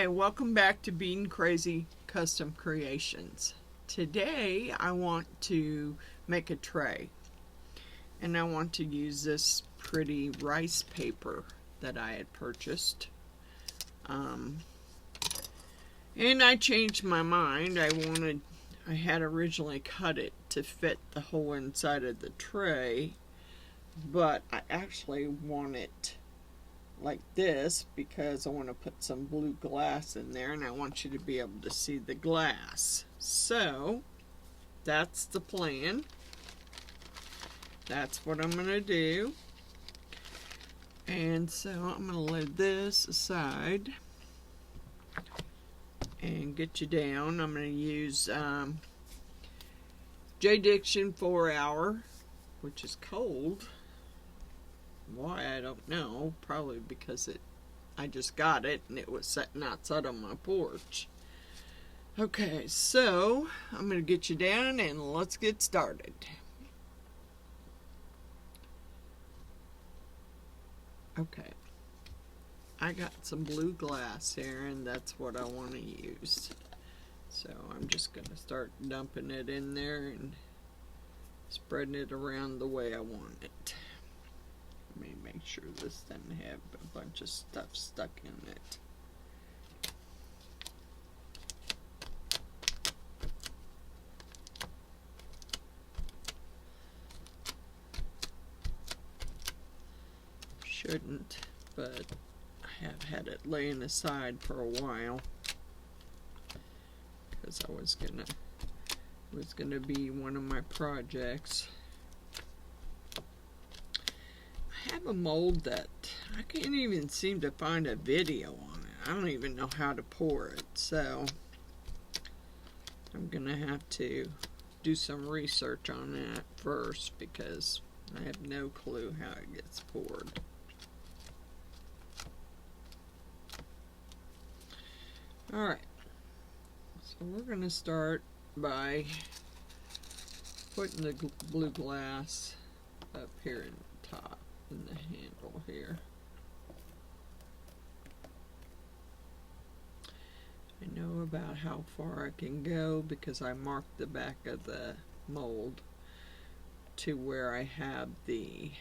Hi, welcome back to Bean Crazy Custom Creations. Today I want to make a tray, and I want to use this pretty rice paper that I had purchased. And I changed my mind. I had originally cut it to fit the whole inside of the tray, but I actually want it like this because I want to put some blue glass in there, and I want you to be able to see the glass. So that's the plan. That's what I'm going to do. And so I'm going to lay this aside and get you down. I'm going to use J-Diction 4-Hour, which is cold. Why, I don't know. Probably because I just got it and it was sitting outside on my porch. Okay, so I'm going to get you down and let's get started. Okay, I got some blue glass here and that's what I want to use. So I'm just going to start dumping it in there and spreading it around the way I want it. Let me make sure this doesn't have a bunch of stuff stuck in it. Shouldn't, but I have had it laying aside for a while because it was gonna be one of my projects. I have a mold that I can't even seem to find a video on it. I don't even know how to pour it, so I'm gonna have to do some research on that first because I have no clue how it gets poured. Alright, so we're gonna start by putting the blue glass up here in the top. In the handle here. I know about how far I can go because I marked the back of the mold to where I have the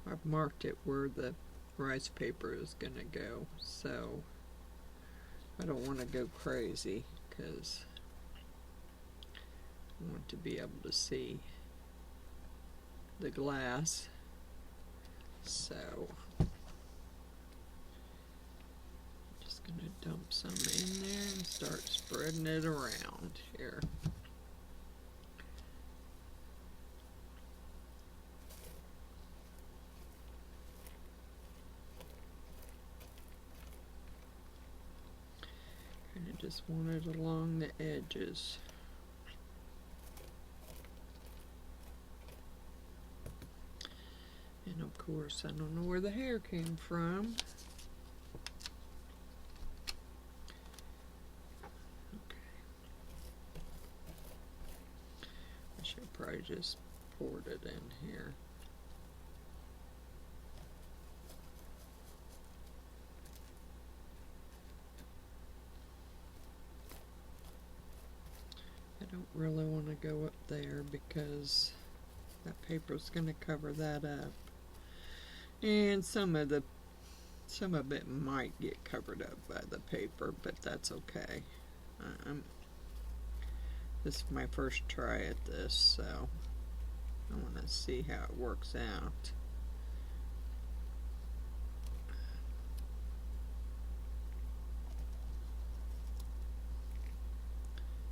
I've marked it where the rice paper is gonna go, so I don't want to go crazy because I want to be able to see the glass. So I'm just going to dump some in there and start spreading it around here. I just want it along the edges. And of course, I don't know where the hair came from. Okay. I should probably just poured it in here. I don't really want to go up there because that paper is going to cover that up, and some of it might get covered up by the paper, but that's okay. This is my first try at this, so I want to see how it works out.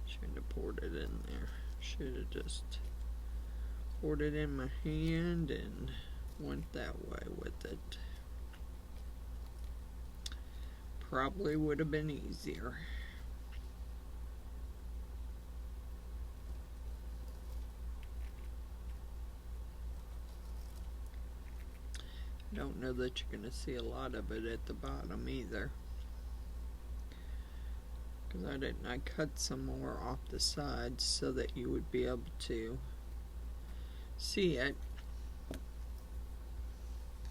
Shouldn't have poured it in there. Should have just poured it in my hand and went that way with it. Probably would have been easier. I don't know that you're going to see a lot of it at the bottom either, because I cut some more off the sides so that you would be able to see it,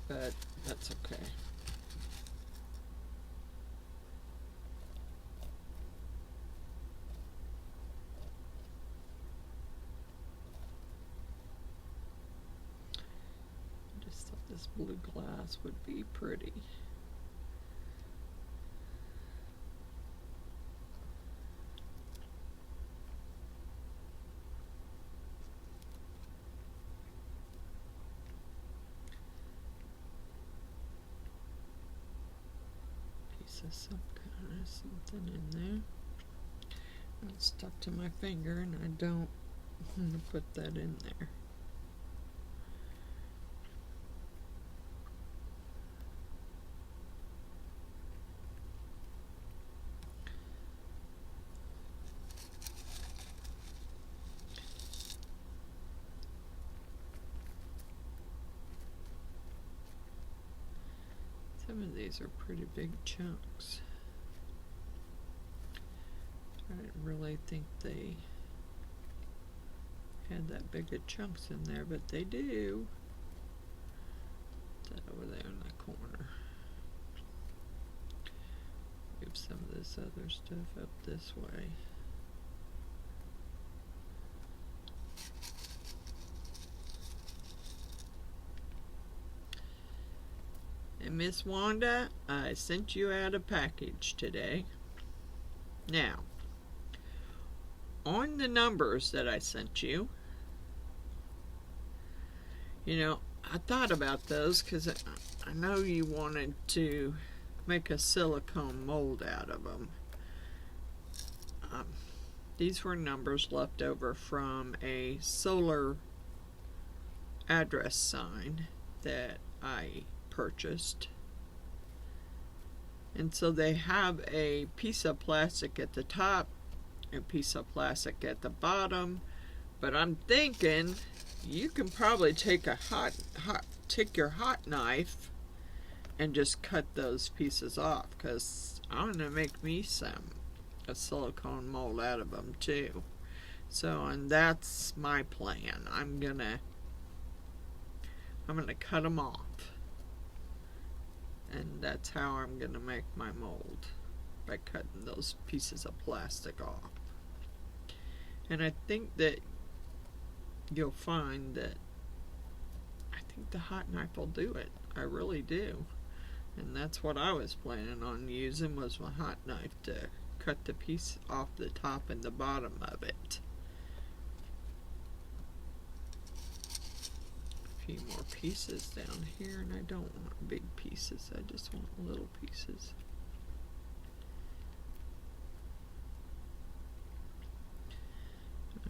but that's okay. I just thought this blue glass would be pretty. Some kind of something in there. It's stuck to my finger and I don't want to put that in there. Some of these are pretty big chunks. I didn't really think they had that big of chunks in there, but they do. Put that over there in the corner. Move some of this other stuff up this way. And Miss Wanda, I sent you out a package today. Now, on the numbers that I sent you, you know, I thought about those because I know you wanted to make a silicone mold out of them. These were numbers left over from a solar address sign that I purchased, and so they have a piece of plastic at the top, a piece of plastic at the bottom, but I'm thinking you can probably take a take your hot knife and just cut those pieces off, because I'm gonna make me a silicone mold out of them too. So, and that's my plan. I'm gonna cut them off. And that's how I'm going to make my mold, by cutting those pieces of plastic off. And I think that you'll find that I think the hot knife will do it. I really do. And that's what I was planning on using, was my hot knife to cut the piece off the top and the bottom of it. Few more pieces down here, and I don't want big pieces, I just want little pieces.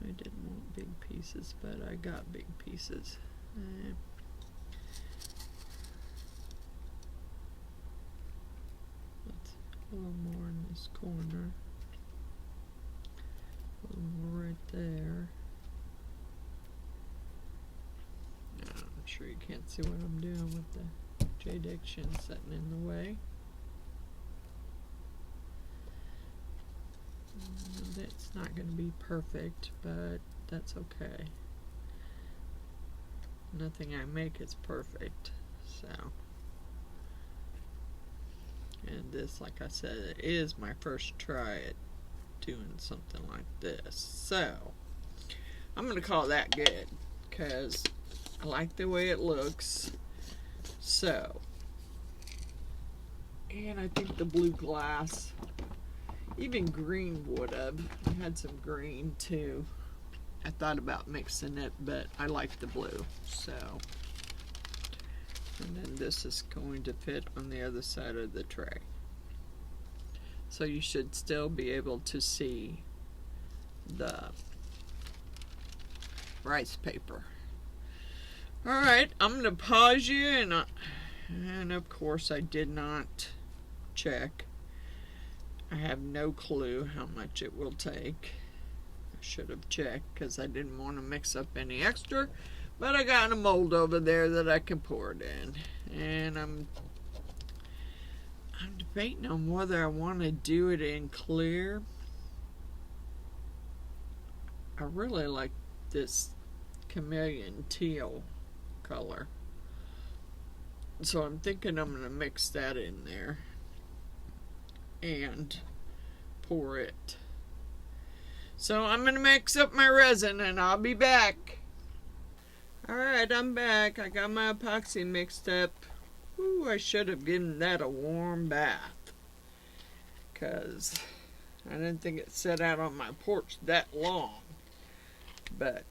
I didn't want big pieces, but I got big pieces. Let's a little more in this corner, a little more right there. I'm sure you can't see what I'm doing with the J-Diction sitting in the way. It's not going to be perfect, but that's okay. Nothing I make is perfect, so. And this, like I said, it is my first try at doing something like this. So, I'm going to call that good, because I like the way it looks. So, and I think the blue glass, even green would have. I had some green too. I thought about mixing it, but I like the blue. So, and then this is going to fit on the other side of the tray. So you should still be able to see the rice paper. Alright, I'm going to pause you, and of course I did not check. I have no clue how much it will take. I should have checked because I didn't want to mix up any extra, but I got a mold over there that I can pour it in. And I'm debating on whether I want to do it in clear. I really like this chameleon teal color. So I'm thinking I'm going to mix that in there and pour it. So I'm going to mix up my resin and I'll be back. Alright, I'm back. I got my epoxy mixed up. Ooh, I should have given that a warm bath, because I didn't think it sat out on my porch that long. But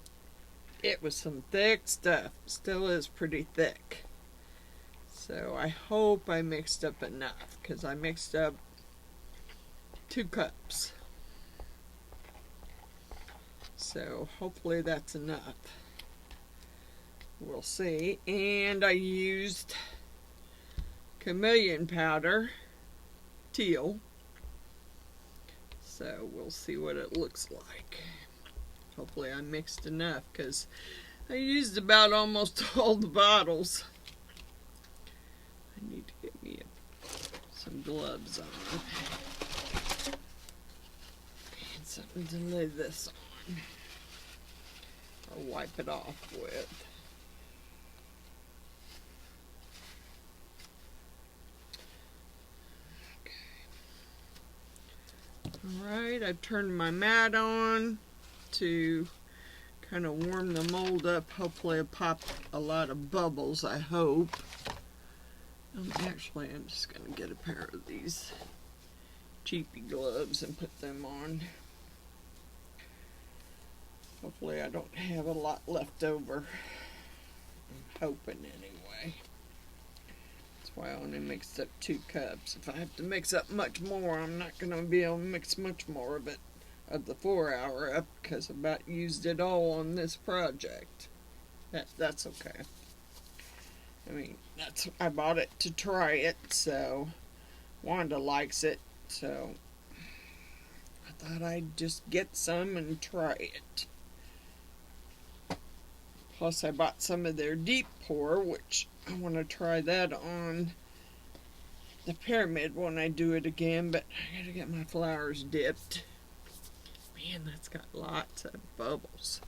it was some thick stuff. Still is pretty thick. So I hope I mixed up enough, because I mixed up 2 cups. So hopefully that's enough. We'll see. And I used chameleon powder, teal. So we'll see what it looks like. Hopefully I mixed enough, because I used about almost all the bottles. I need to get me some gloves on. And something to lay this on. Or wipe it off with. Alright, I've turned my mat on to kind of warm the mold up. Hopefully it'll pop a lot of bubbles, I hope. Actually, I'm just going to get a pair of these cheapy gloves and put them on. Hopefully I don't have a lot left over. I'm hoping anyway. That's why I only mixed up 2 cups. If I have to mix up much more, I'm not going to be able to mix much more of it, of the 4-hour up, because I about used it all on this project. That's okay. I mean, I bought it to try it, so Wanda likes it, so I thought I'd just get some and try it. Plus I bought some of their deep pour, which I want to try that on the pyramid when I do it again, but I gotta get my flowers dipped. Man, that's got lots of bubbles.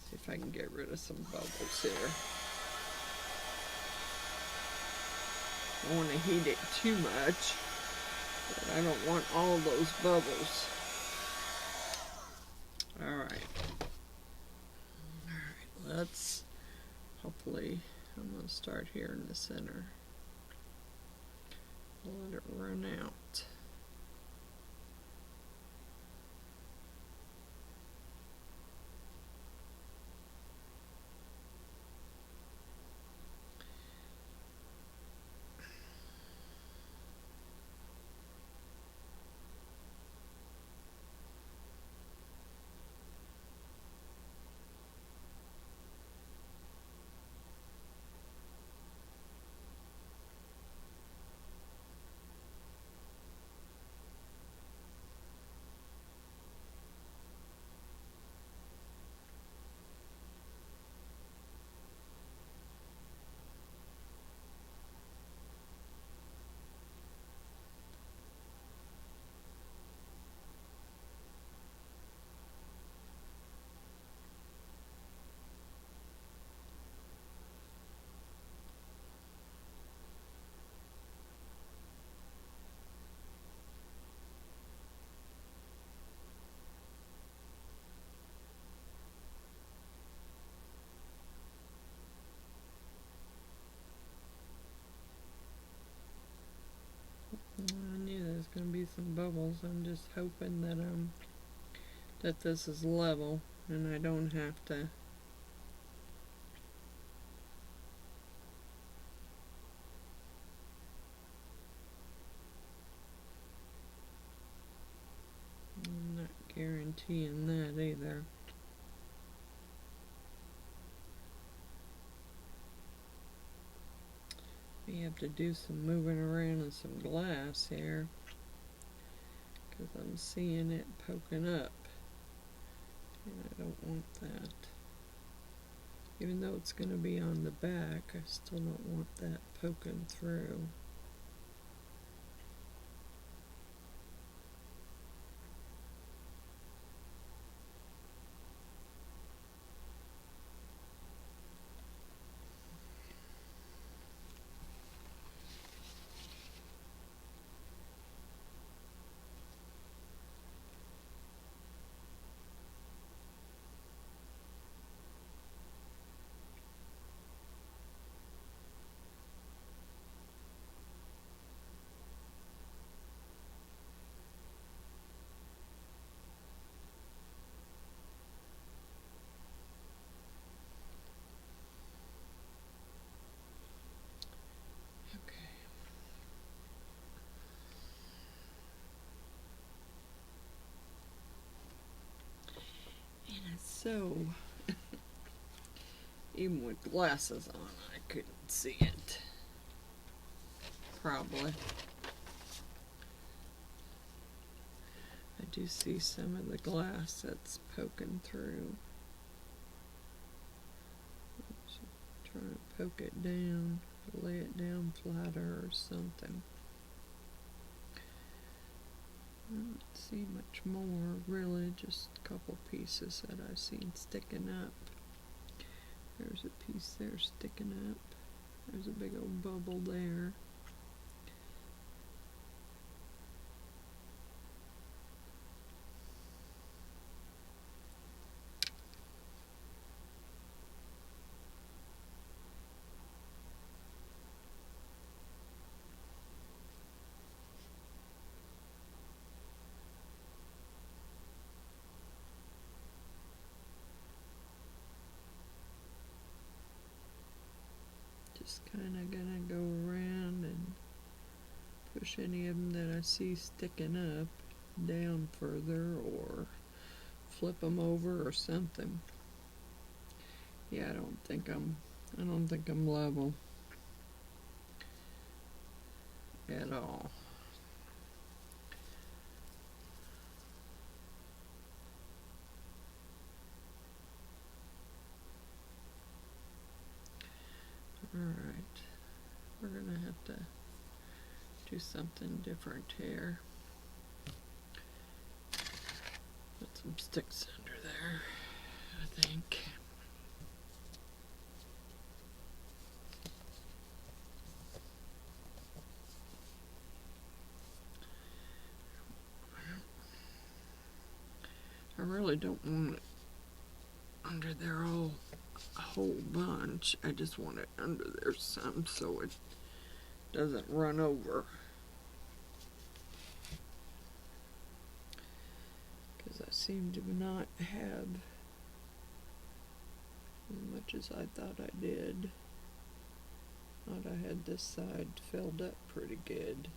See if I can get rid of some bubbles here. I don't want to heat it too much, but I don't want all those bubbles. Alright. Let's hopefully, I'm going to start here in the center. Let it run out. I knew there was going to be some bubbles. I'm just hoping that this is level and I don't have to I'm not guaranteeing that either. We have to do some moving around in some glass here, because I'm seeing it poking up, and I don't want that. Even though it's going to be on the back, I still don't want that poking through. so even with glasses on, I couldn't see it. Probably. I do see some of the glass that's poking through. Try to poke it down, lay it down flatter or something. I don't see much more, really, just a couple pieces that I've seen sticking up. There's a piece there sticking up. There's a big old bubble there. Just kind of gonna go around and push any of them that I see sticking up down further, or flip them over or something. Yeah, I don't think I'm level at all. Alright, we're gonna have to do something different here. Put some sticks under there, I think. I really don't want it under there all a whole bunch. I just want it under there some so it doesn't run over. Because I seem to not have as much as I thought I did. Thought I had this side filled up pretty good.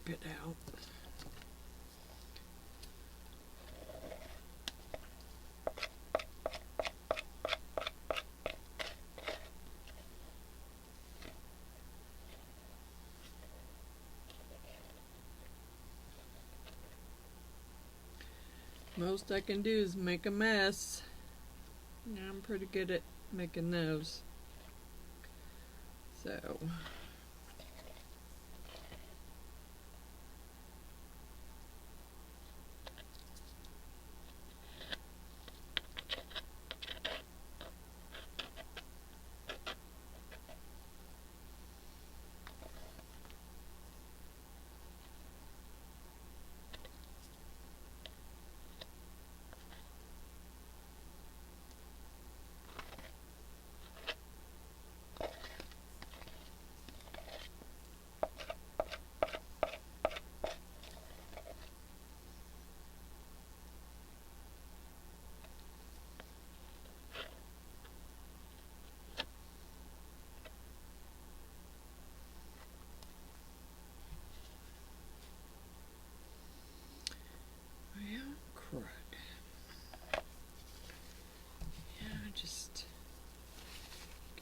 It out. Most I can do is make a mess. Yeah, I'm pretty good at making those. So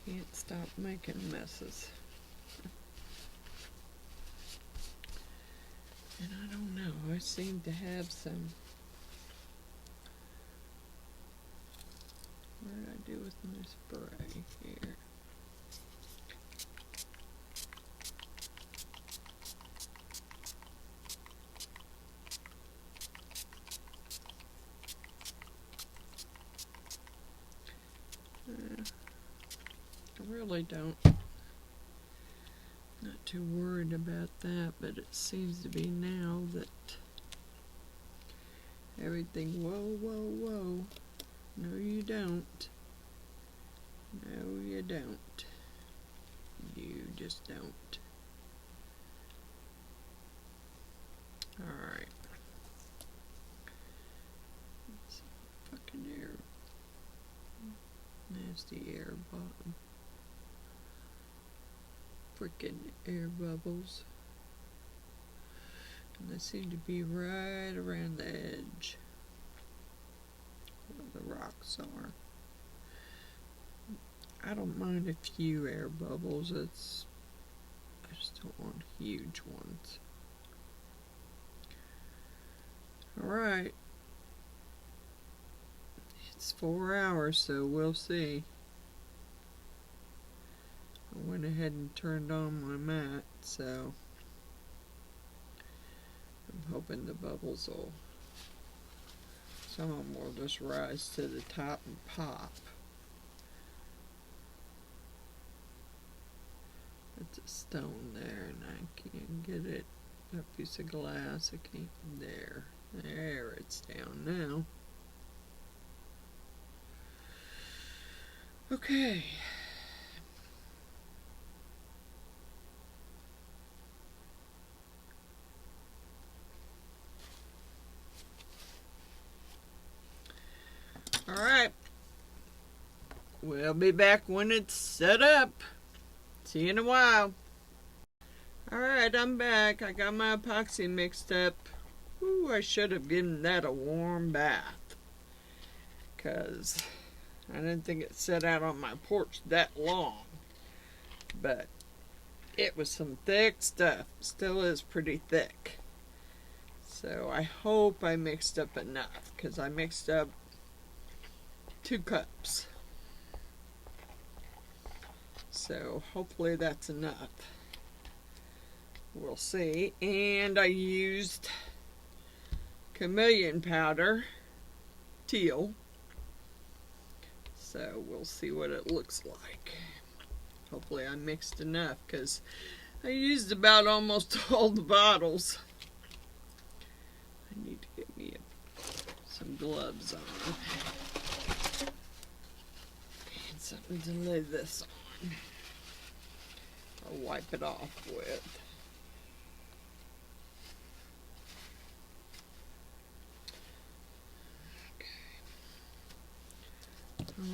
can't stop making messes. And I don't know, I seem to have some. What did I do with my spray here? I really don't. Not too worried about that, but it seems to be now that everything. Whoa, whoa, whoa. No, you don't. No, you don't. You just don't. Alright. Fucking air. Nasty air bottom. Freaking air bubbles. And they seem to be right around the edge where the rocks are. I don't mind a few air bubbles. I just don't want huge ones. Alright. It's 4 hours, so we'll see. I went ahead and turned on my mat, so I'm hoping the bubbles will, some of them will just rise to the top and pop. It's a stone there and I can't get it. A piece of glass, I can't, there it's down now. Okay. Alright. We'll be back when it's set up. See you in a while. Alright, I'm back. I got my epoxy mixed up. Ooh, I should have given that a warm bath. Because I didn't think it set out on my porch that long. But it was some thick stuff. Still is pretty thick. So I hope I mixed up enough. Because I mixed up 2 cups. So hopefully that's enough. We'll see. And I used chameleon powder, teal. So we'll see what it looks like. Hopefully I mixed enough because I used about almost all the bottles. I need to get me some gloves on. And something to lay this on. Or wipe it off with.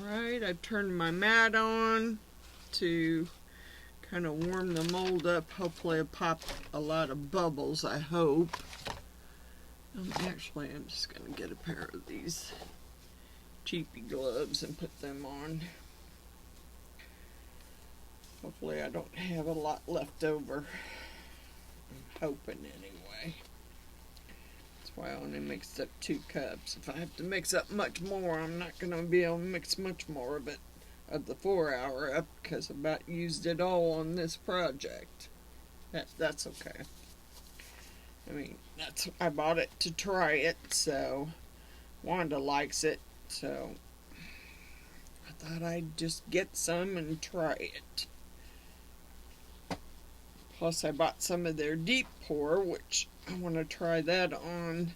Alright, I've turned my mat on to kind of warm the mold up. Hopefully it'll pop a lot of bubbles, I hope. Actually, I'm just going to get a pair of these cheapy gloves and put them on. Hopefully I don't have a lot left over. I'm hoping anyway. That's why I only mixed up 2 cups. If I have to mix up much more, I'm not going to be able to mix much more of it of the 4-hour up because I about used it all on this project. That's okay. I mean, I bought it to try it, so Wanda likes it, so I thought I'd just get some and try it. Plus I bought some of their deep pour, which I want to try that on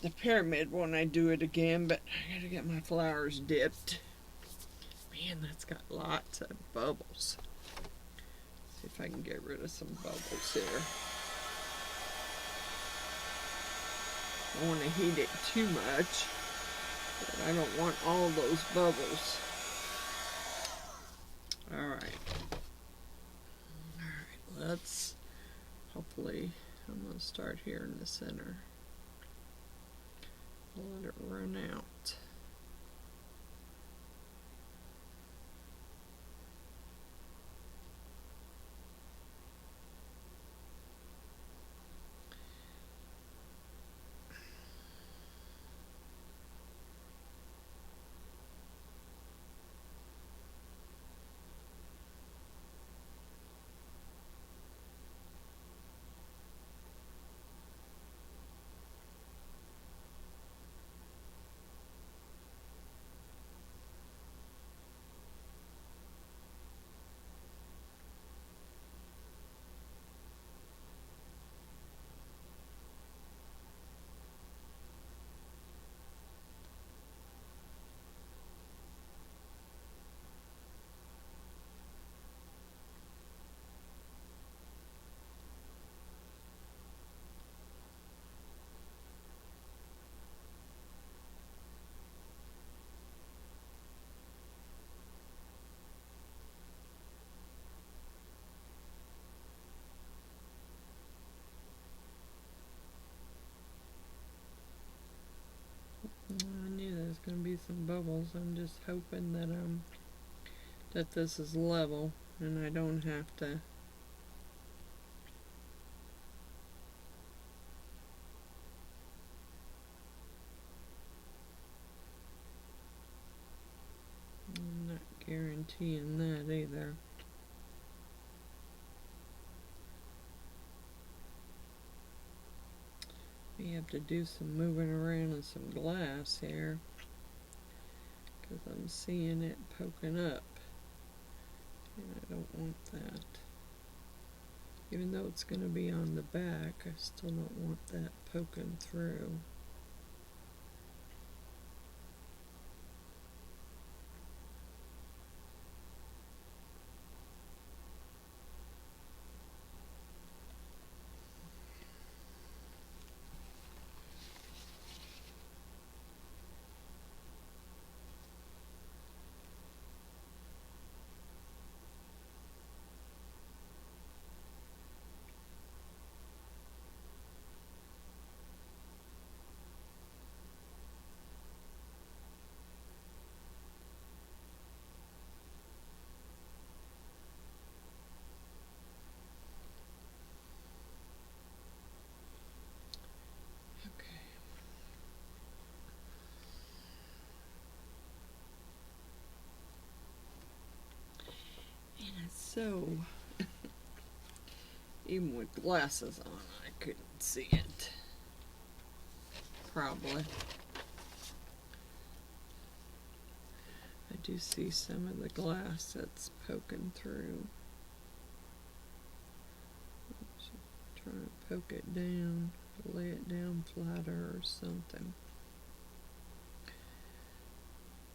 the pyramid when I do it again, but I gotta get my flowers dipped. Man, that's got lots of bubbles. See if I can get rid of some bubbles here. I don't want to heat it too much, but I don't want all those bubbles. Alright. Let's, hopefully, I'm going to start here in the center. Let it run out. gonna be some bubbles. I'm just hoping that that this is level and I don't have to I'm not guaranteeing that either. We have to do some moving around in some glass here because I'm seeing it poking up and I don't want that. Even though it's going to be on the back, I still don't want that poking through. So, even with glasses on, I couldn't see it. Probably. I do see some of the glass that's poking through. Just trying to poke it down, lay it down flatter or something.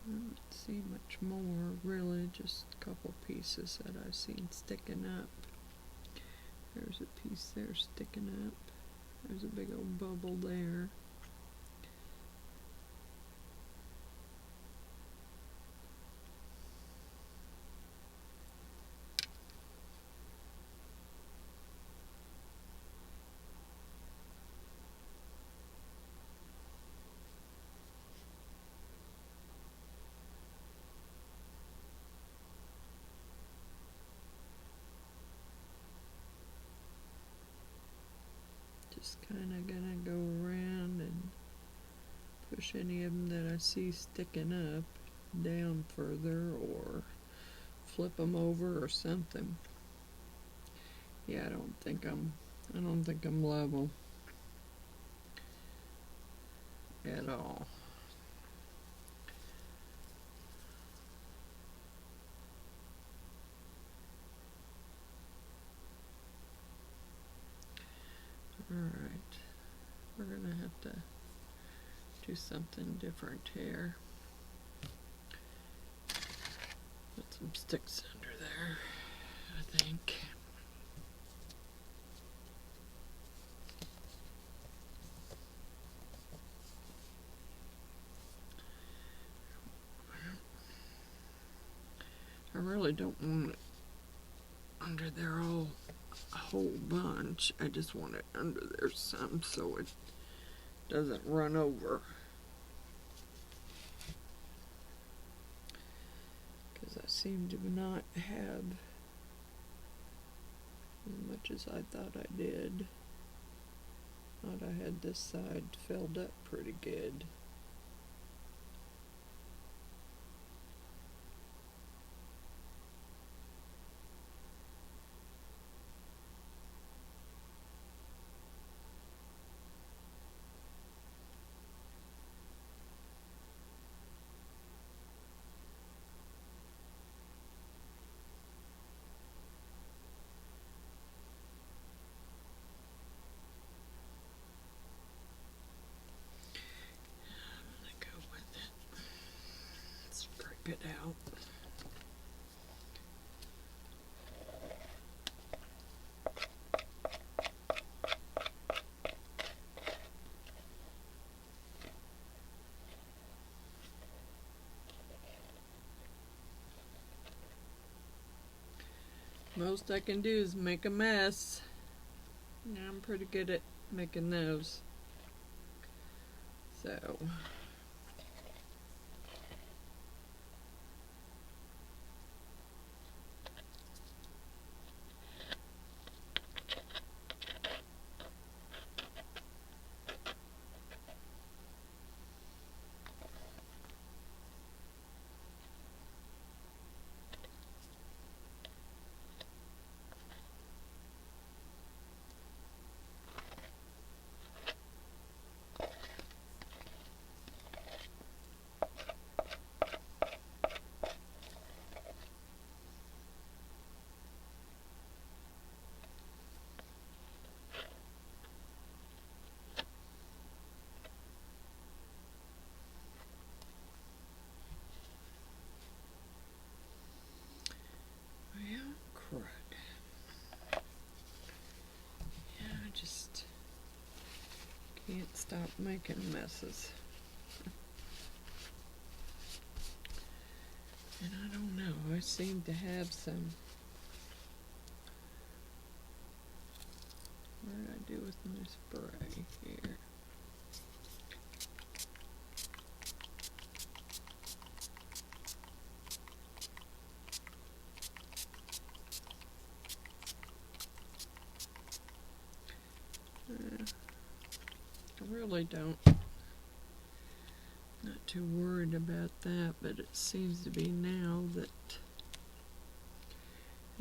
I don't see much more, really, just a couple pieces that I've seen sticking up. There's a piece there sticking up. There's a big old bubble there. Just kind of gonna go around and push any of them that I see sticking up down further or flip them over or something. Yeah, I don't think I'm level at all. Alright, we're gonna have to do something different here. Put some sticks under there, I think. I really don't want it under there all a whole bunch. I just want it under there some so it doesn't run over. Because I seem to not have as much as I thought I did. Thought I had this side filled up pretty good. It out. Most I can do is make a mess. Yeah, I'm pretty good at making those. So stop making messes. And I don't know, I seem to have some. What did I do with my spray here? I really don't. Not too worried about that, but it seems to be now that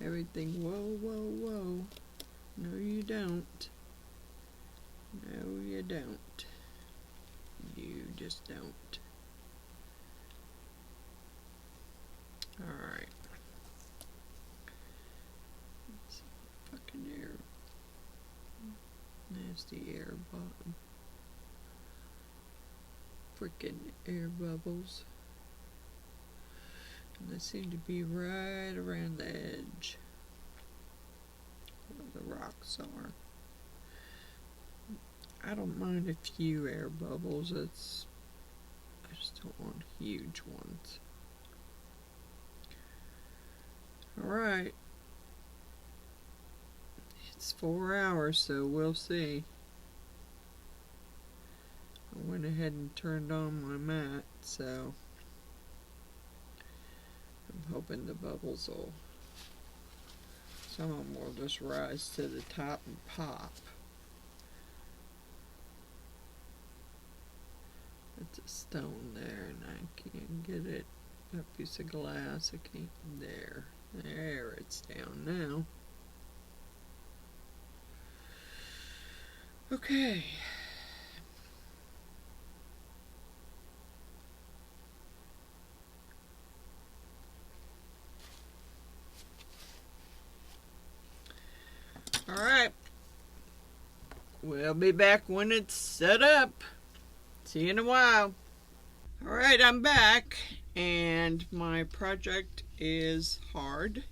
everything, whoa, whoa, whoa. No, you don't. No, you don't. You just don't. Alright. Fucking air. Nasty air bottom. Freaking air bubbles. And they seem to be right around the edge where the rocks are. I don't mind a few air bubbles. I just don't want huge ones. Alright. It's 4 hours, so we'll see. I went ahead and turned on my mat, so I'm hoping the bubbles will, some of them will just rise to the top and pop. It's a stone there and I can't get it. A piece of glass, I can't, there. There, it's down now. Okay. Alright. We'll be back when it's set up. See you in a while. Alright, I'm back. And my project is hard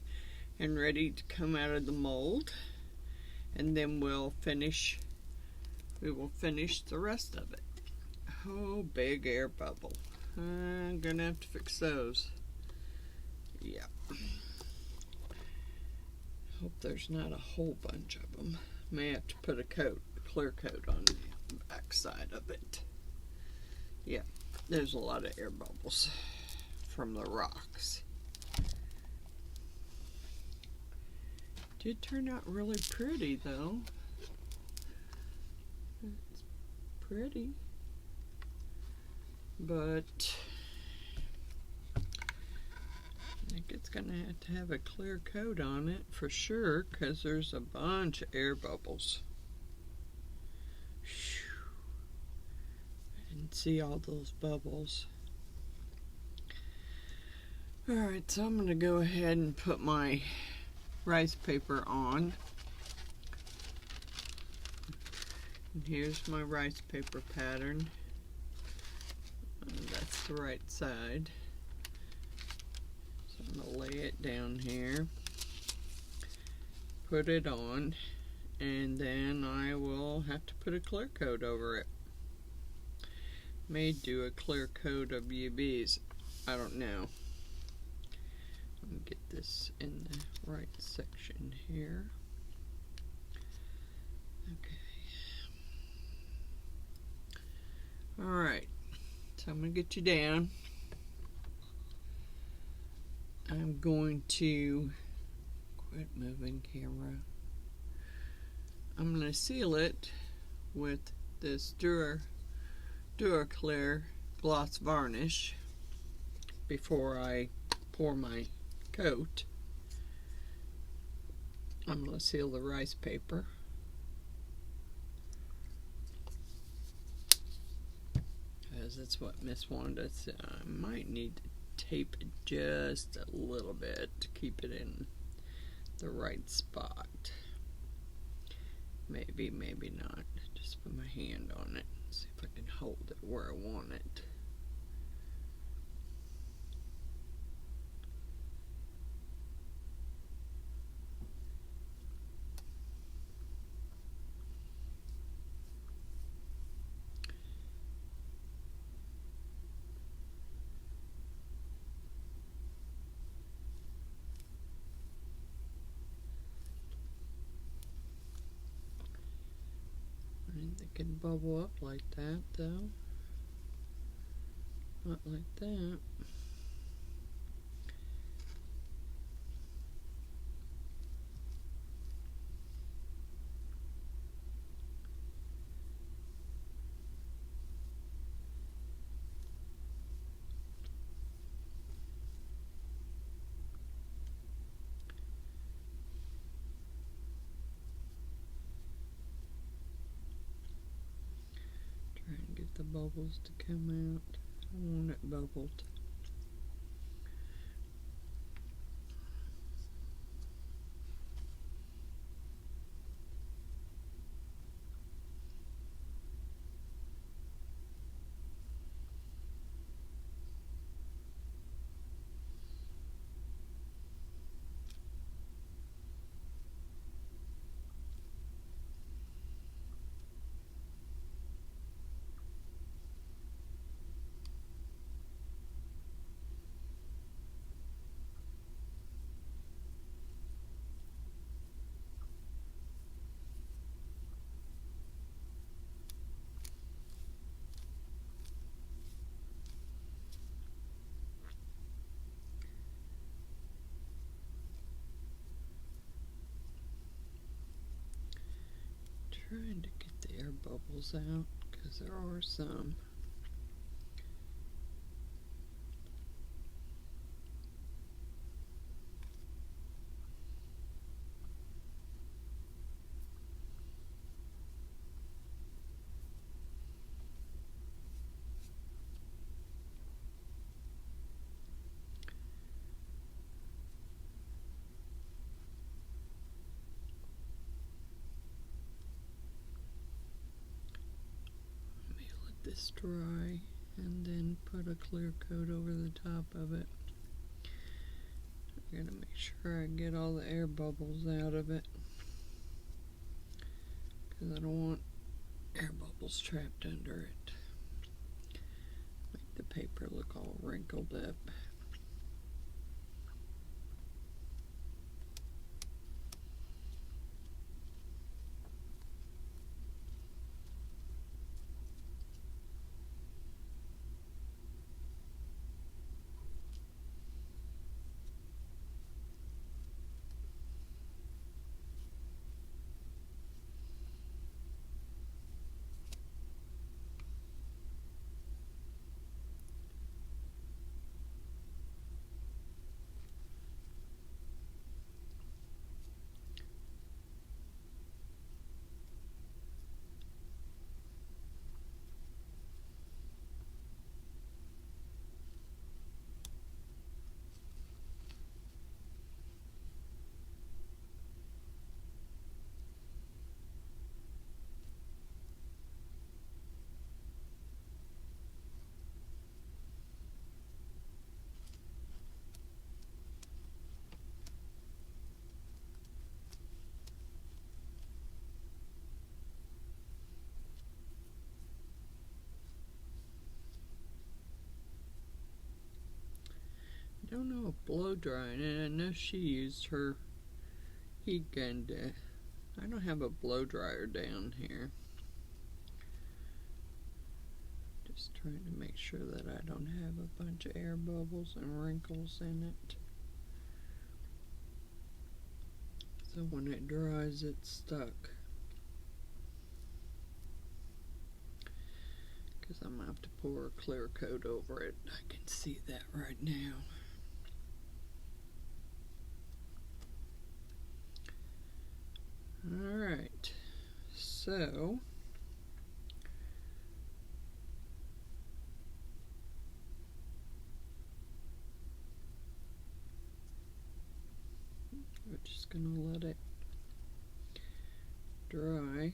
and ready to come out of the mold. And then we will finish the rest of it. Oh, big air bubble. I'm gonna have to fix those. Yeah. Hope there's not a whole bunch of them. May have to put a clear coat on the back side of it. Yeah, there's a lot of air bubbles from the rocks. Did turn out really pretty though. It's pretty. But I think it's going to have a clear coat on it for sure, because there's a bunch of air bubbles. Whew. I didn't see all those bubbles. Alright, so I'm going to go ahead and put my rice paper on. And here's my rice paper pattern. And that's the right side. So I'm going to lay it down here, put it on, and then I will have to put a clear coat over it. May do a clear coat of UVs. I don't know. Let me get this in the right section here. Okay. Alright. So I'm going to get you down. I'm going to quit moving camera. I'm going to seal it with this Duraclear gloss varnish before I pour my coat. I'm going to seal the rice paper. Because that's what Miss Wanda said. I might need to tape it just a little bit to keep it in the right spot. Maybe, maybe not. Just put my hand on it. See if I can hold it where I want it. make it bubble up like that though. Not like that. Try and get the bubbles to come out. I want it bubbled. Trying to get the air bubbles out because there are some. This dry and then put a clear coat over the top of it. I'm gonna make sure I get all the air bubbles out of it because I don't want air bubbles trapped under it. Make the paper look all wrinkled up. I don't know if blow drying, and I know she used her heat gun to. I don't have a blow dryer down here. Just trying to make sure that I don't have a bunch of air bubbles and wrinkles in it. So when it dries, it's stuck. Because I'm going to have to pour a clear coat over it. I can see that right now. Alright, so we're just going to let it dry.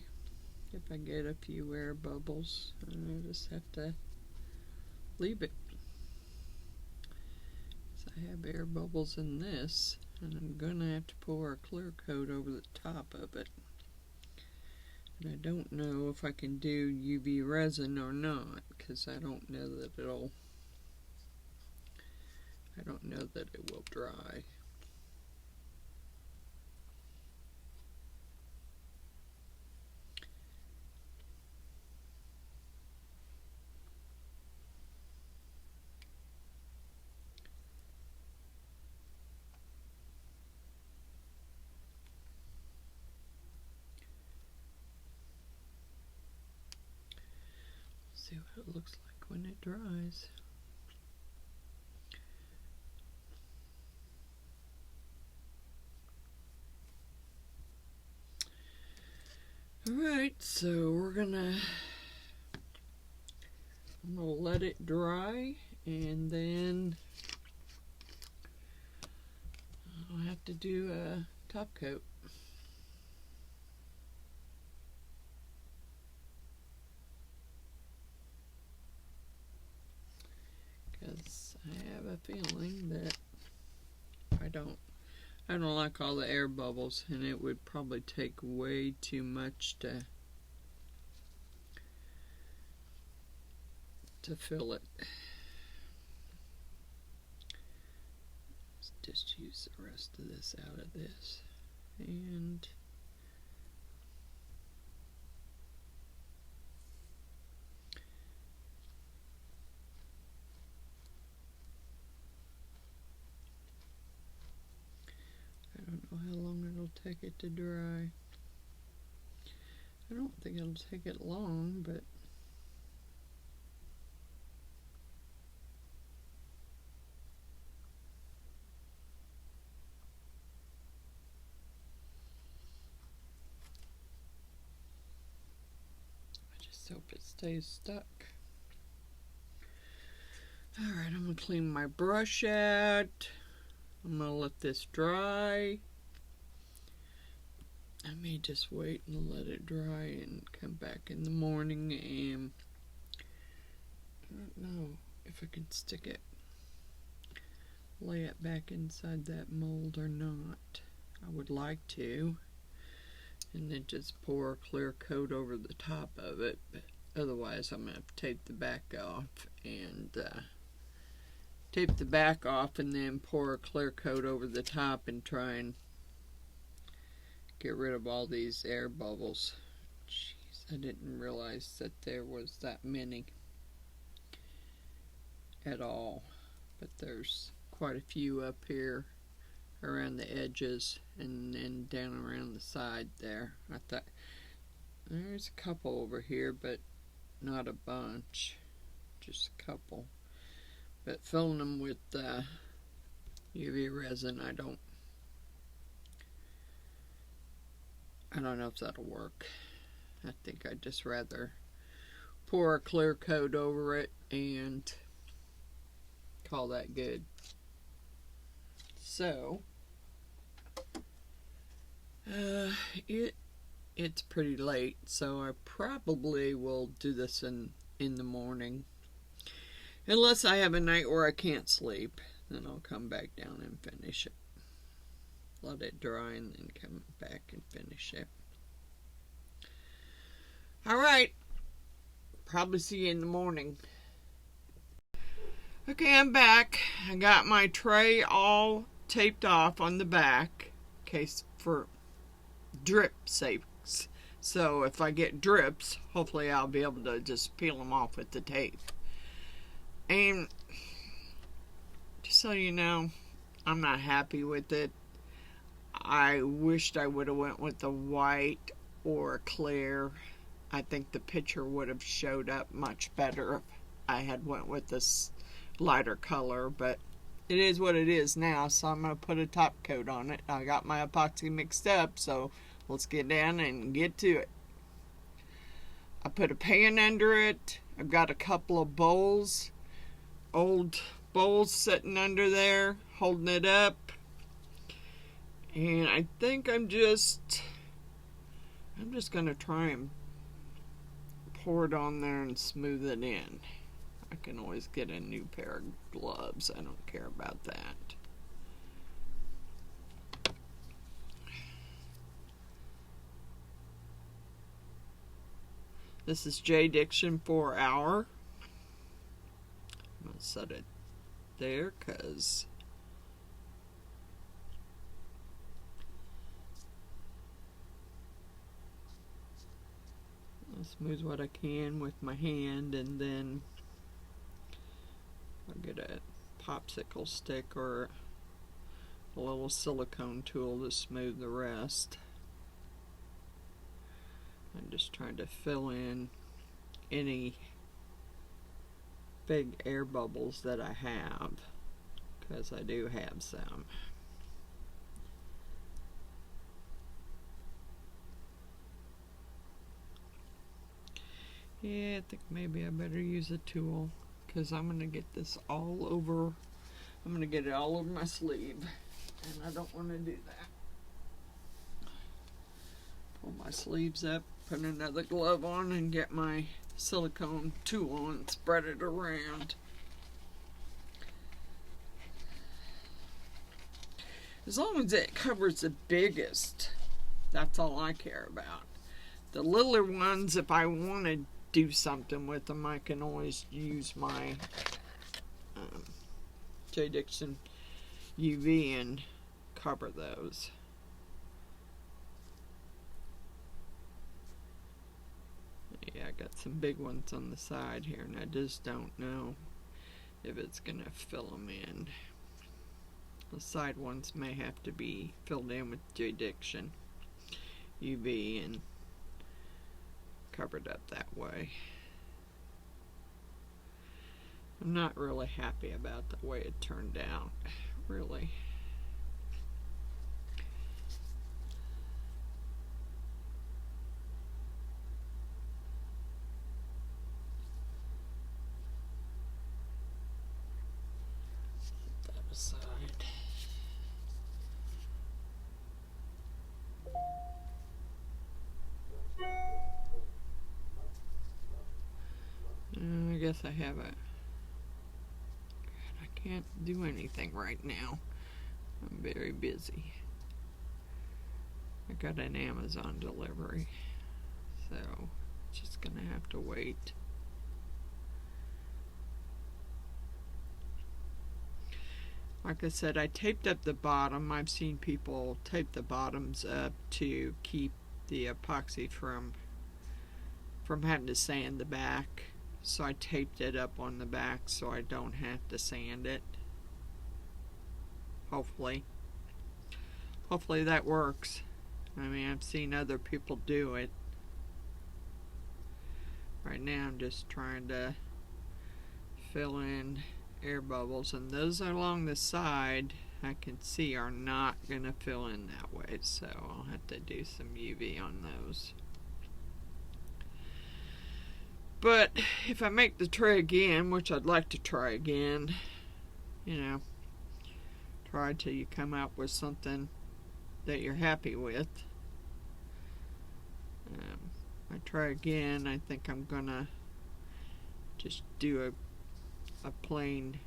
If I get a few air bubbles, I just have to leave it. So I have air bubbles in this, and I'm going to have to pour a clear coat over the top of it. And I don't know if I can do UV resin or not, because I don't know that it will dry. See what it looks like when it dries. Alright, so I'm gonna let it dry, and then I'll have to do a top coat. Because I have a feeling that I don't like all the air bubbles, and it would probably take way too much to fill it. Let's just use the rest of this out of this, and I don't know how long it'll take it to dry. I don't think it'll take it long, but I just hope it stays stuck. Alright, I'm going to clean my brush out. I'm going to let this dry. I may just wait and let it dry and come back in the morning, and I don't know if I can stick it, lay it back inside that mold or not. I would like to, and then just pour a clear coat over the top of it, but otherwise I'm going to tape the back off and then pour a clear coat over the top and try and get rid of all these air bubbles. Jeez, I didn't realize that there was that many at all, but there's quite a few up here around the edges and then down around the side there. I thought there's a couple over here, but not a bunch, just a couple. But filling them with UV resin, I don't know if that'll work. I think I'd just rather pour a clear coat over it and call that good. So it's pretty late, so I probably will do this in the morning, unless I have a night where I can't sleep. Then I'll come back down and finish it. Let it dry and then come back and finish it. Alright, probably see you in the morning. Okay, I'm back. I got my tray all taped off on the back, in case for drip sakes. So if I get drips, hopefully I'll be able to just peel them off with the tape. And just so you know, I'm not happy with it. I wished I would have went with the white or clear. I think the picture would have showed up much better if I had went with this lighter color, but it is what it is now, so I'm going to put a top coat on it. I got my epoxy mixed up, so let's get down and get to it. I put a pan under it. I've got a couple of bowls, old bowls sitting under there, holding it up. And I think I'm just going to try and pour it on there and smooth it in. I can always get a new pair of gloves. I don't care about that. This is J. Diction 4 Hour. I'm going to set it there because I'll smooth what I can with my hand, and then I'll get a popsicle stick or a little silicone tool to smooth the rest. I'm just trying to fill in any big air bubbles that I have, because I do have some. Yeah, I think maybe I better use a tool, because I'm going to get this all over. I'm going to get it all over my sleeve, and I don't want to do that. Pull my sleeves up, put another glove on, and get my silicone tool and spread it around. As long as it covers the biggest, that's all I care about. The littler ones, if I want to do something with them, I can always use my J. Dixon UV and cover those. Yeah, I got some big ones on the side here, and I just don't know if it's going to fill them in. The side ones may have to be filled in with J. Dixon UV and covered up that way. I'm not really happy about the way it turned out, really. Set that aside. I guess I have it. I can't do anything right now. I'm very busy. I got an Amazon delivery, so just gonna have to wait. Like I said, I taped up the bottom. I've seen people tape the bottoms up to keep the epoxy from having to sand the back. So I taped it up on the back so I don't have to sand it. Hopefully that works. I mean, I've seen other people do it. Right now I'm just trying to fill in air bubbles, and those along the side I can see are not going to fill in that way, so I'll have to do some UV on those. But if I make the tray again, which I'd like to try again, try till you come out with something that you're happy with. I try again, I think I'm gonna just do a plain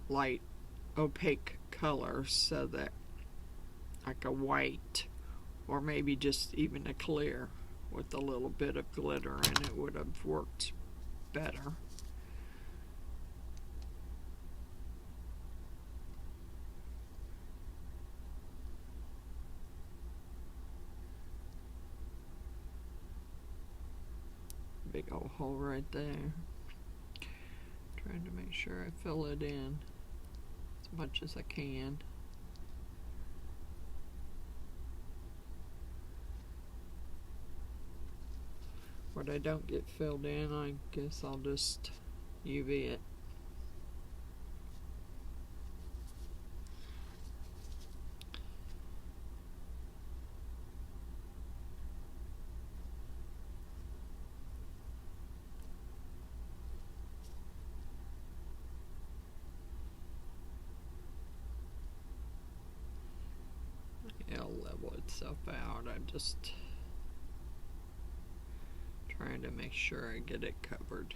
light opaque color, so that like a white, or maybe just even a clear with a little bit of glitter, and it would have worked better. Big old hole right there. Trying to make sure I fill it in as much as I can. What I don't get filled in, I guess I'll just UV it. It'll level itself out. I'm just trying to make sure I get it covered.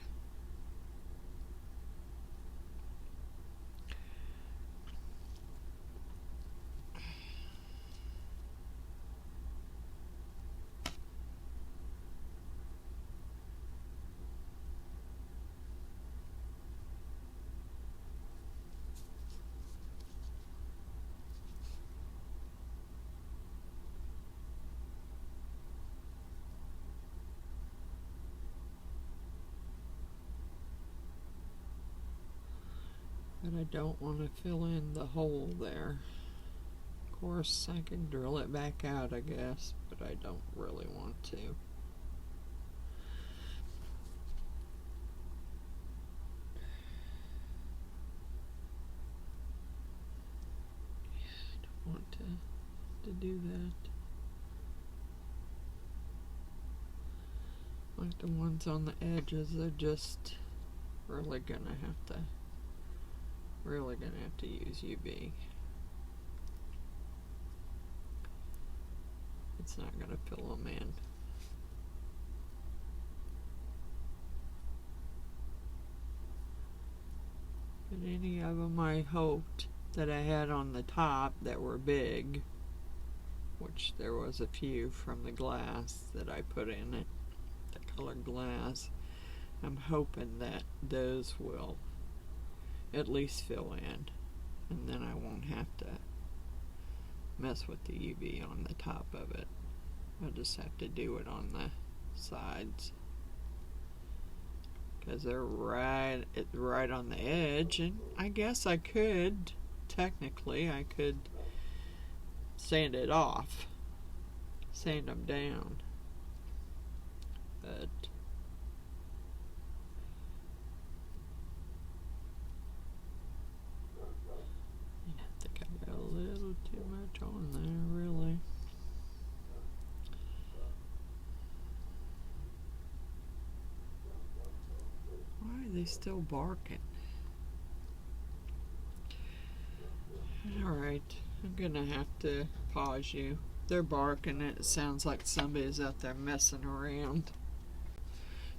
But I don't want to fill in the hole there. Of course, I can drill it back out, I guess, but I don't really want to. to do that. Like the ones on the edges, they're just really gonna have to use UV. It's not gonna fill them in. But any of them I hoped that I had on the top that were big, which there was a few from the glass that I put in it, the colored glass. I'm hoping that those will at least fill in, and then I won't have to mess with the UV on the top of it. I'll just have to do it on the sides, because they're right on the edge, and I guess I could, technically, I could sand it off, sand them down, but I think I got a little too much on there, really. Why are they still barking? Alright, I'm gonna have to pause you. They're barking. It sounds like somebody's out there messing around.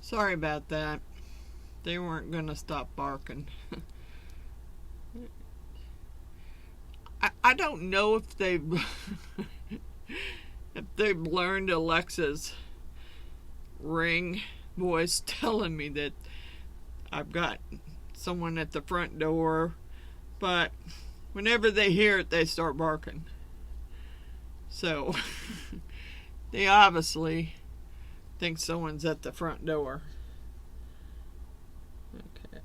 Sorry about that. They weren't gonna stop barking. I don't know if they've learned Alexa's ring voice telling me that I've got someone at the front door, but whenever they hear it, they start barking. So they obviously think someone's at the front door. Okay.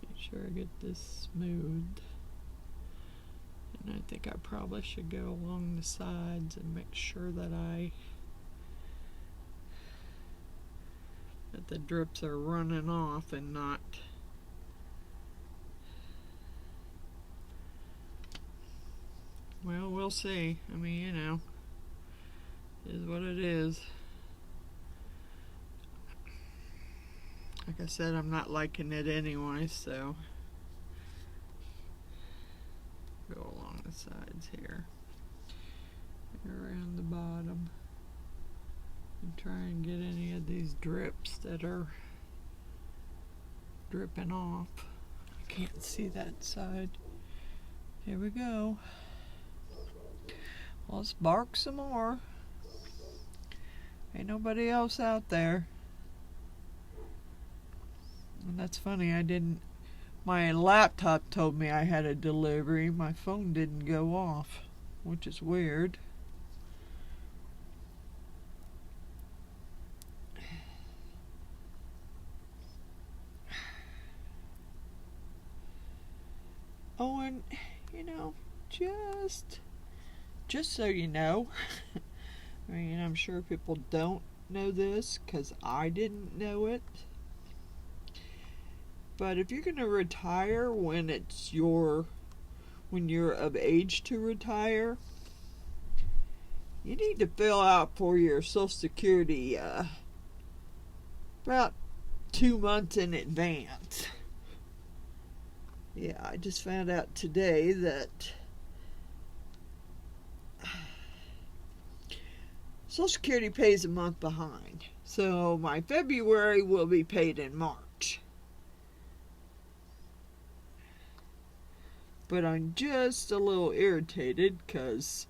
Make sure I get this smoothed. And I think I probably should go along the sides and make sure that the drips are running off and not well, we'll see. I mean, you know, it is what it is. Like I said, I'm not liking it anyway, so go along the sides here, around the bottom, and try and get any of these drips that are dripping off. I can't see that side. Here we go. Let's bark some more. Ain't nobody else out there. And that's funny, my laptop told me I had a delivery. My phone didn't go off, which is weird. Oh, and, you know, just so you know, I mean, I'm sure people don't know this because I didn't know it. But if you're going to retire when you're of age to retire, you need to fill out for your Social Security about 2 months in advance. Yeah, I just found out today that Social Security pays a month behind. So my February will be paid in March. But I'm just a little irritated because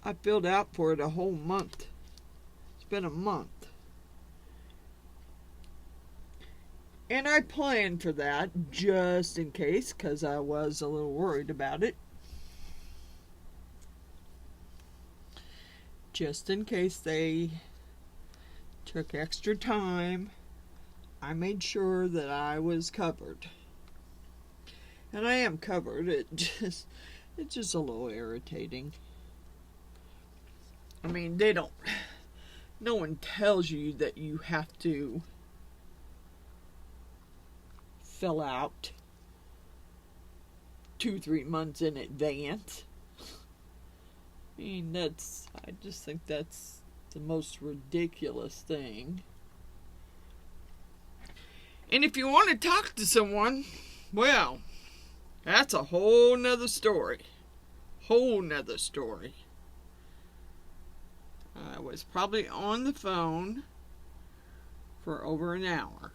I filled out for it a whole month. It's been a month. And I planned for that just in case, because I was a little worried about it. Just in case they took extra time, I made sure that I was covered. And I am covered. It's just a little irritating. I mean, no one tells you that you have to fill out 2-3 months in advance. I mean, I just think that's the most ridiculous thing. And if you want to talk to someone, well, that's a whole nother story. Whole nother story. I was probably on the phone for over an hour.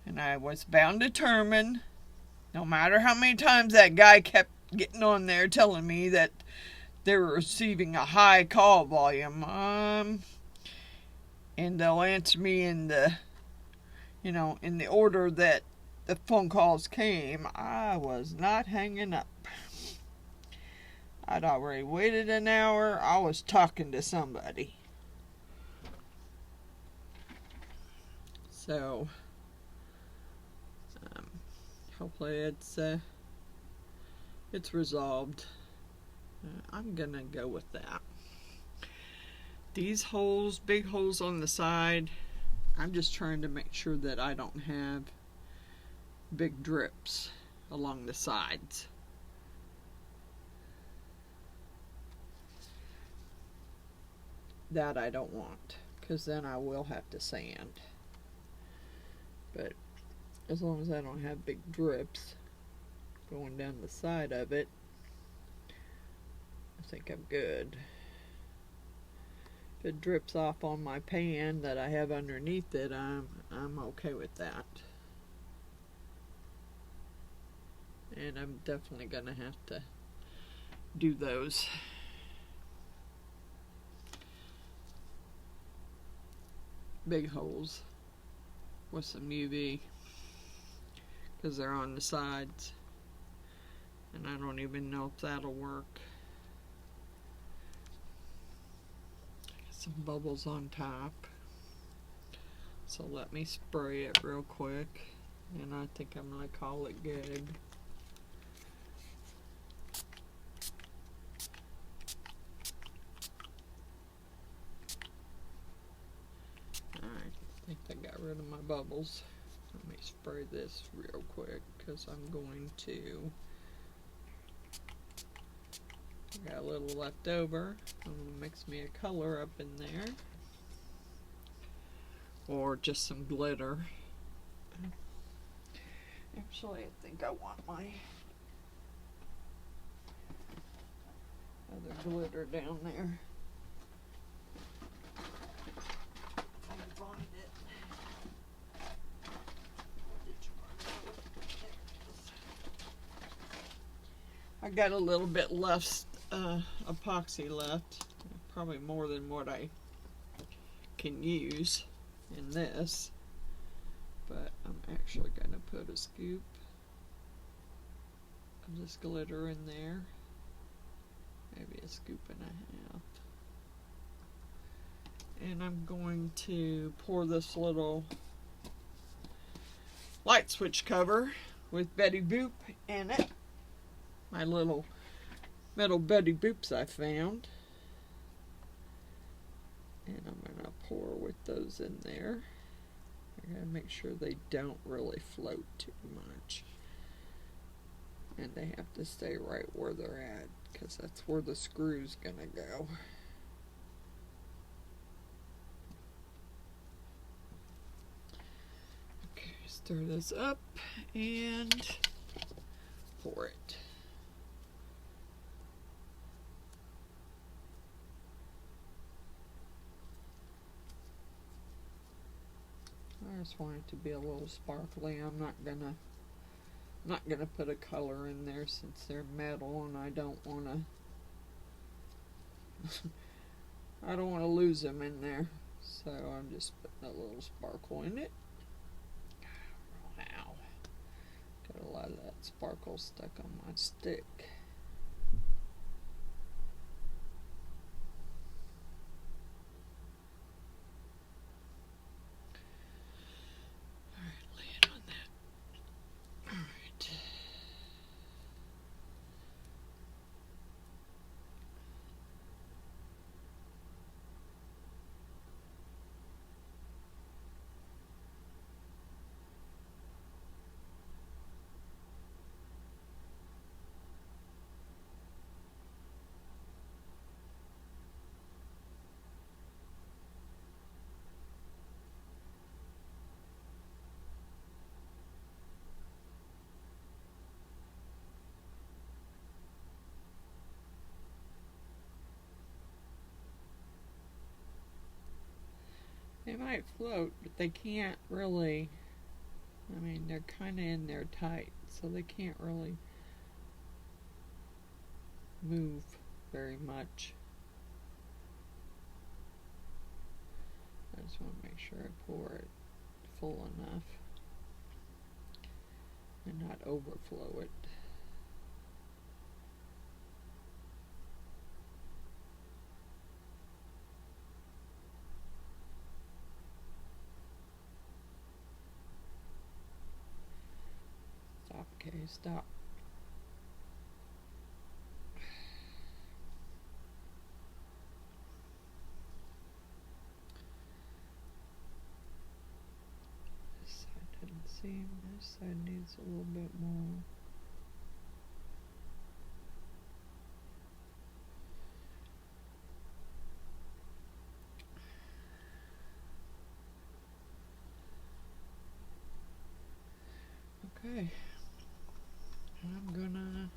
And I was bound determined, no matter how many times that guy kept getting on there telling me that they were receiving a high call volume, and they'll answer me in the, in the order that the phone calls came, I was not hanging up. I'd already waited an hour. I was talking to somebody. So, hopefully it's resolved. I'm gonna go with that. These holes, big holes on the side, I'm just trying to make sure that I don't have big drips along the sides. That I don't want, because then I will have to sand. But as long as I don't have big drips going down the side of it, I think I'm good. If it drips off on my pan that I have underneath it, I'm okay with that. And I'm definitely gonna have to do those. Big holes with some UV, because they're on the sides, and I don't even know if that'll work. Got some bubbles on top, so let me spray it real quick, and I think I'm gonna call it good. I think I got rid of my bubbles. Let me spray this real quick, because I'm going to, I got a little left over. I'm going to mix me a color up in there, or just some glitter. Actually, I think I want my other glitter down there. I got a little bit left, epoxy left, probably more than what I can use in this, but I'm actually going to put a scoop of this glitter in there, maybe a scoop and a half, and I'm going to pour this little light switch cover with Betty Boop in it. My little metal Betty Boops I found. And I'm going to pour with those in there. I gotta make sure they don't really float too much. And they have to stay right where they're at, because that's where the screw's going to go. Okay, stir this up and pour it. I just want it to be a little sparkly. I'm not gonna put a color in there since they're metal, and I don't wanna I don't wanna lose them in there. So I'm just putting a little sparkle in it. Wow. Got a lot of that sparkle stuck on my stick. might float, but they can't really, I mean, they're kind of in there tight, so they can't really move very much. I just want to make sure I pour it full enough and not overflow it. Stop, okay, stop. This side didn't seem, this side needs a little bit more. Okay, I'm gonna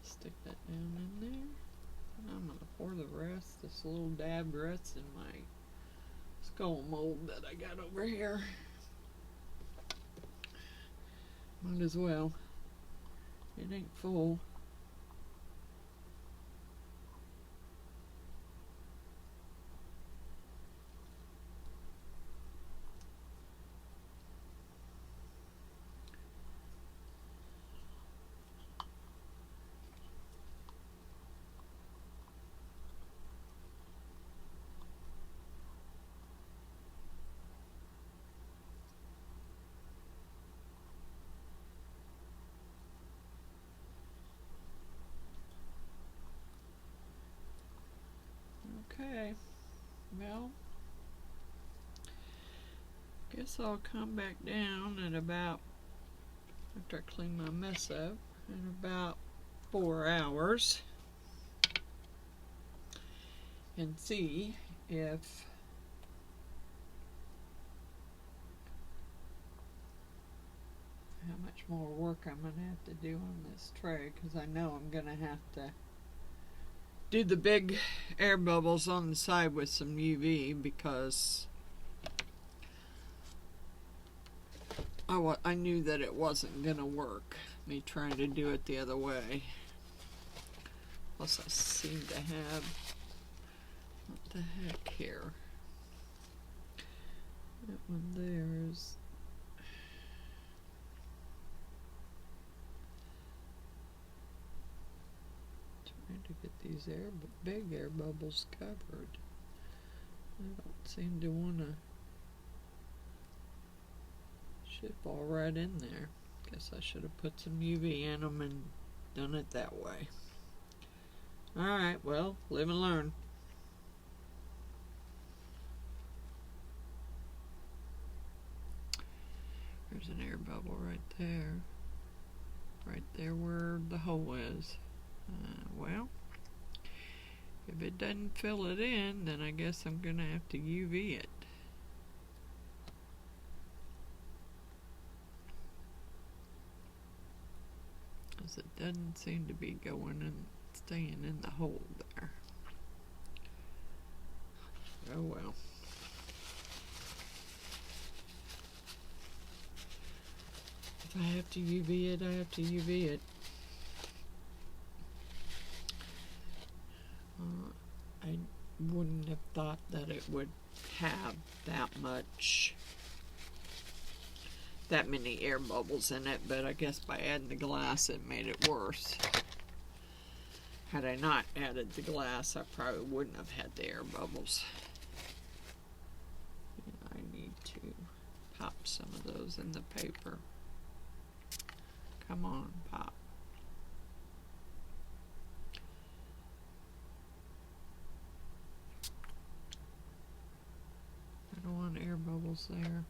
stick that down in there. And I'm gonna pour the rest, this little dabbed rest, in my skull mold that I got over here. Might as well. It ain't full. Okay, well, guess I'll come back down at about, after I clean my mess up, in about 4 hours and see if how much more work I'm going to have to do on this tray, because I know I'm going to have to do the big air bubbles on the side with some UV, because I knew that it wasn't going to work, me trying to do it the other way. Plus I seem to have, what the heck here? That one there is, trying to get these big air bubbles covered. I don't seem to want to, should fall right in there. Guess I should have put some UV in them and done it that way. Alright, well, live and learn. There's an air bubble right there. Right there where the hole is. Well, if it doesn't fill it in, then I guess I'm going to have to UV it. Because it doesn't seem to be going and staying in the hole there. Oh well. If I have to UV it, I have to UV it. I wouldn't have thought that it would have that many air bubbles in it, but I guess by adding the glass it made it worse. Had I not added the glass, I probably wouldn't have had the air bubbles. I need to pop some of those in the paper. Come on, pop. I don't want air bubbles there.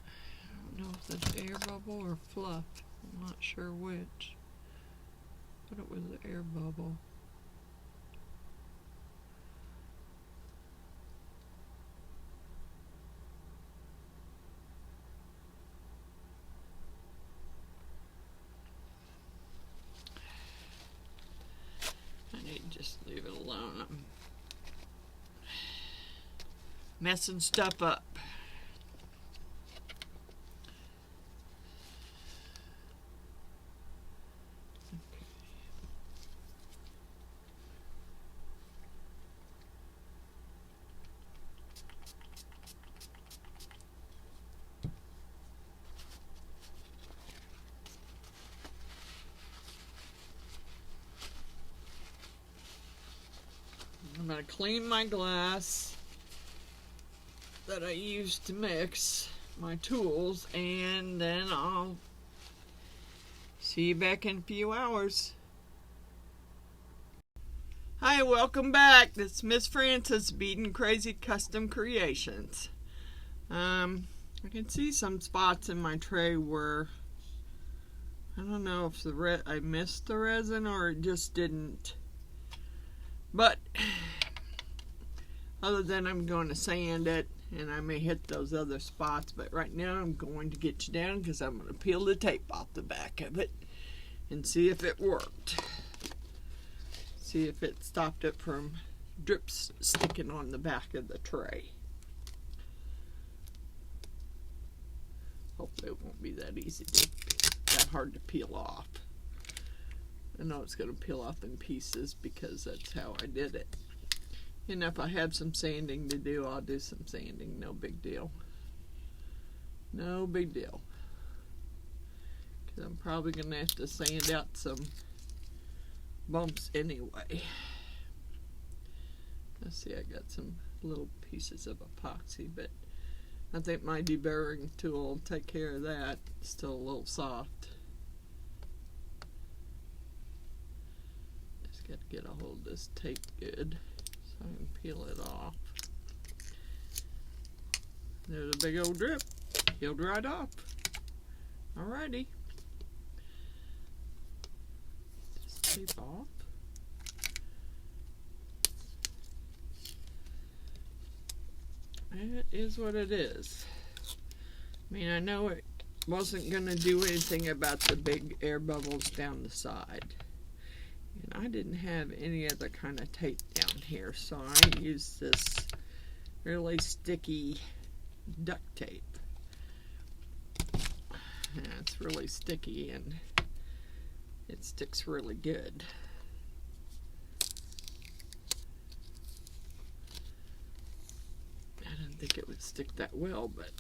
I don't know if that's air bubble or fluff. I'm not sure which. But it was the air bubble. Just leave it alone. I'm messing stuff up. I'm going to clean my glass that I used to mix my tools, and then I'll see you back in a few hours. Hi, welcome back. This is Miss Frances, Beaten Crazy Custom Creations. I can see some spots in my tray where I don't know if I missed the resin or it just didn't. But other than I'm going to sand it, and I may hit those other spots, but right now I'm going to get you down because I'm going to peel the tape off the back of it and see if it worked. See if it stopped it from drips sticking on the back of the tray. Hopefully it won't be that that hard to peel off. I know it's going to peel off in pieces because that's how I did it. And if I have some sanding to do, I'll do some sanding. No big deal. No big deal. Because I'm probably going to have to sand out some bumps anyway. Let's see, I got some little pieces of epoxy, but I think my deburring tool will take care of that. It's still a little soft. Just got to get a hold of this tape good so I can peel it off. There's a big old drip. Peeled right off. Alrighty. Just tape off. It is what it is. I mean, I know it wasn't going to do anything about the big air bubbles down the side. And I didn't have any other kind of tape down here, so I used this really sticky duct tape. And it's really sticky and it sticks really good. I didn't think it would stick that well, but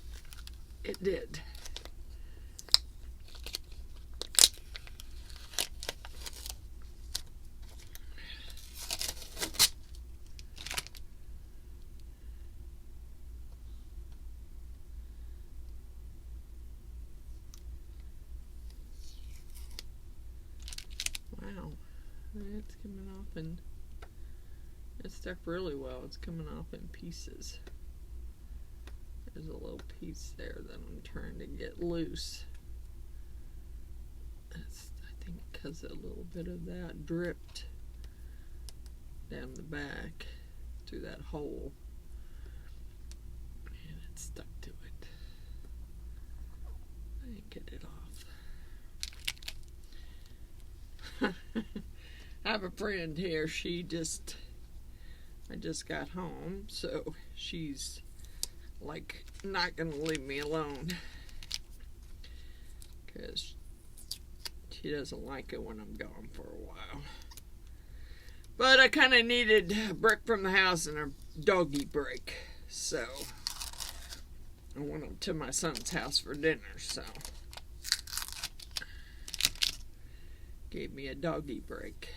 it did. Wow, it's coming off and it stuck really well. It's coming off in pieces. There's a little piece there that I'm trying to get loose. That's, I think, because a little bit of that dripped down the back through that hole, and it stuck to it. I didn't get it off. I have a friend here. I just got home, so she's like not gonna leave me alone because she doesn't like it when I'm gone for a while. But I kind of needed a break from the house and a doggy break, so I went up to my son's house for dinner, so gave me a doggy break.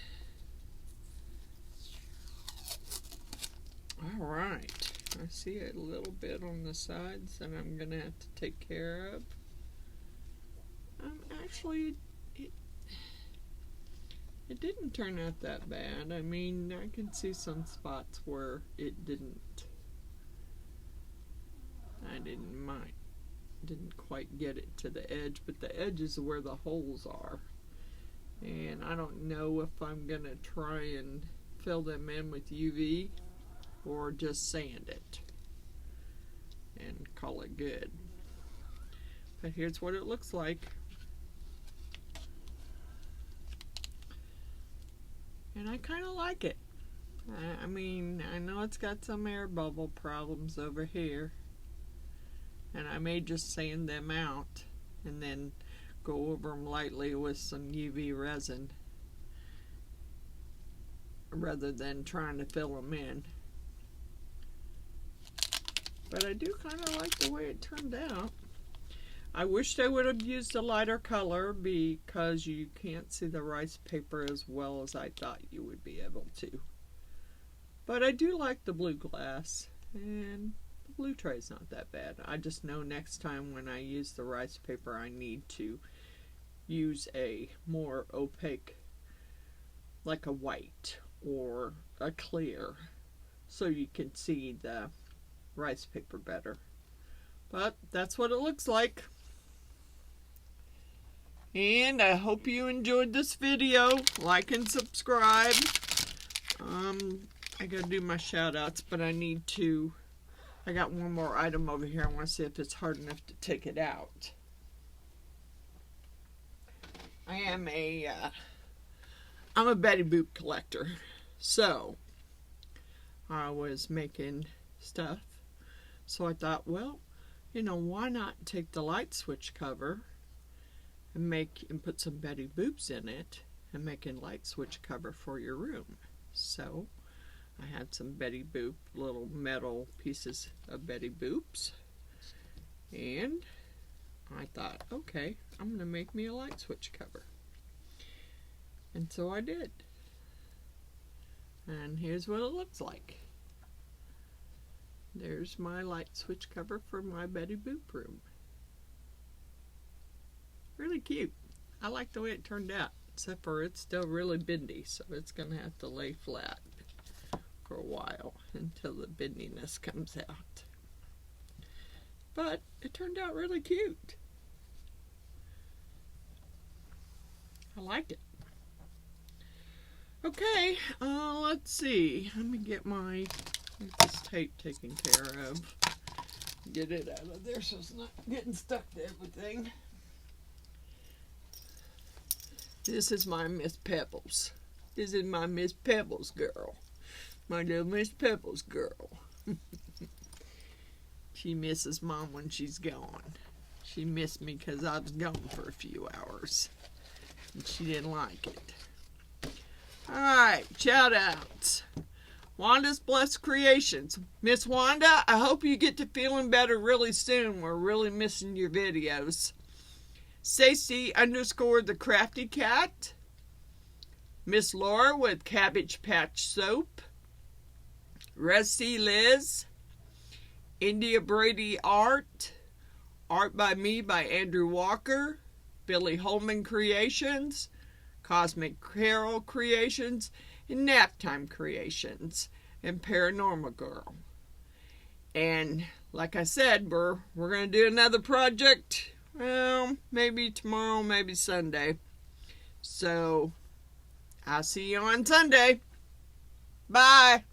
All right. I see a little bit on the sides that I'm going to have to take care of. Actually, it didn't turn out that bad. I mean, I can see some spots where it didn't. I didn't quite get it to the edge, but the edge is where the holes are. And I don't know if I'm going to try and fill them in with UV or just sand it and call it good. But here's what it looks like. And I kind of like it. I mean, I know it's got some air bubble problems over here. And I may just sand them out and then go over them lightly with some UV resin rather than trying to fill them in. But I do kind of like the way it turned out. I wish they would have used a lighter color because you can't see the rice paper as well as I thought you would be able to. But I do like the blue glass, and the blue tray is not that bad. I just know next time when I use the rice paper I need to use a more opaque, like a white or a clear, so you can see the rice paper better. But that's what it looks like. And I hope you enjoyed this video. Like and subscribe. I gotta do my shout outs, but I got one more item over here. I want to see if it's hard enough to take it out. I'm a Betty Boop collector. So I was making stuff. So I thought, well, why not take the light switch cover and put some Betty Boops in it and make a light switch cover for your room. So I had some Betty Boop, little metal pieces of Betty Boops, and I thought, okay, I'm going to make me a light switch cover. And so I did. And here's what it looks like. There's my light switch cover for my Betty Boop room. Really cute. I like the way it turned out, except for it's still really bendy, so it's going to have to lay flat for a while until the bendiness comes out. But it turned out really cute. I like it. Okay, let's see. Let me get this tape taken care of. Get it out of there so it's not getting stuck to everything. This is my Miss Pebbles. This is my Miss Pebbles girl. My little Miss Pebbles girl. She misses Mom when she's gone. She missed me because I was gone for a few hours. And she didn't like it. Alright, shout outs. Wanda's Blessed Creations. Miss Wanda, I hope you get to feeling better really soon. We're really missing your videos. Stacy _ the Crafty Cat. Miss Laura with Cabbage Patch Soap. Rusty Liz. India Brady Art. Art by me by Andrew Walker. Billy Holman Creations. Cosmic Carol Creations. And Naptime Creations. And Paranormal Girl. And like I said, we're going to do another project. Well, maybe tomorrow, maybe Sunday. So, I'll see you on Sunday. Bye.